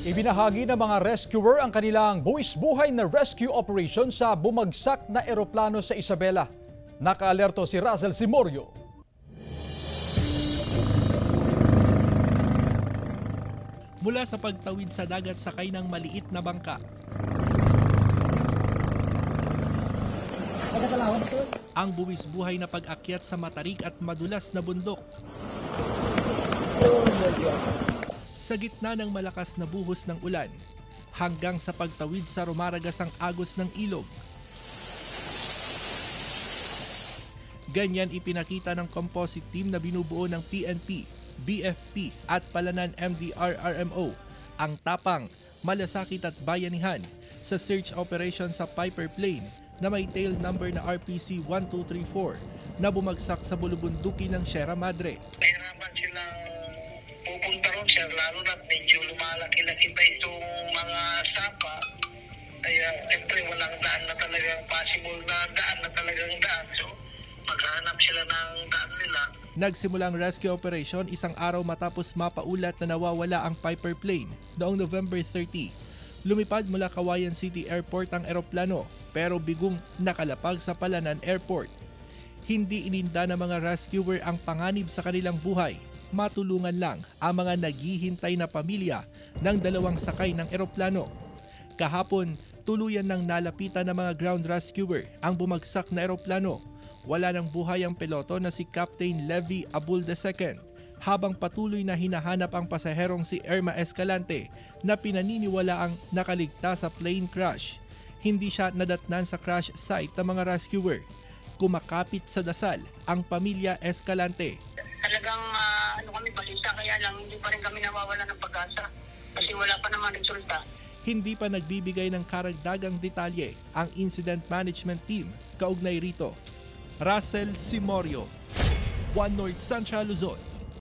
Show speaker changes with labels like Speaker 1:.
Speaker 1: Ibinahagi ng mga rescuer ang kanilang buwis-buhay na rescue operation sa bumagsak na eroplano sa Isabela. Nakaalerto si Russell Simorio.
Speaker 2: Mula sa pagtawid sa dagat sakay ng maliit na bangka. Ang buwis-buhay na pag-akyat sa matarik at madulas na bundok. Sa gitna ng malakas na buhos ng ulan, hanggang sa pagtawid sa rumaragasang agos ng ilog. Ganyan ipinakita ng composite team na binubuo ng PNP, BFP at Palanan MDR-RMO ang tapang, malasakit at bayanihan sa search operation sa Piper plane na may tail number na RPC 1234 na bumagsak sa bulubunduki ng Sierra Madre.
Speaker 3: Nahirapan silang pupunta ron, sir, lalo na medyo lumalaki-laki pa itong mga sapa. Kaya siyempre walang daan na talagang possible na daan na talagang daan. So maghahanap sila ng daan nila.
Speaker 2: Nagsimulang rescue operation isang araw matapos mapaulat na nawawala ang Piper plane noong November 30. Lumipad mula Cauayan City Airport ang eroplano pero bigong nakalapag sa Palanan Airport. Hindi ininda ng mga rescuer ang panganib sa kanilang buhay. Matulungan lang ang mga naghihintay na pamilya ng dalawang sakay ng eroplano. Kahapon, tuluyan ng nalapitan ng mga ground rescuer ang bumagsak na eroplano. Wala ng buhay ang piloto na si Captain Levy Abul II habang patuloy na hinahanap ang pasaherong si Irma Escalante na pinaniniwalaang nakaligtas sa plane crash. Hindi siya nadatnan sa crash site ng mga rescuer. Kumakapit sa dasal ang pamilya Escalante.
Speaker 3: Talagang kami balisa, kaya lang hindi pa rin kami nawawala ng pag-asa kasi wala pa naman resulta.
Speaker 2: Hindi pa nagbibigay ng karagdagang detalye ang incident management team kaugnay rito. Russell Simorio, One North Central Luzon.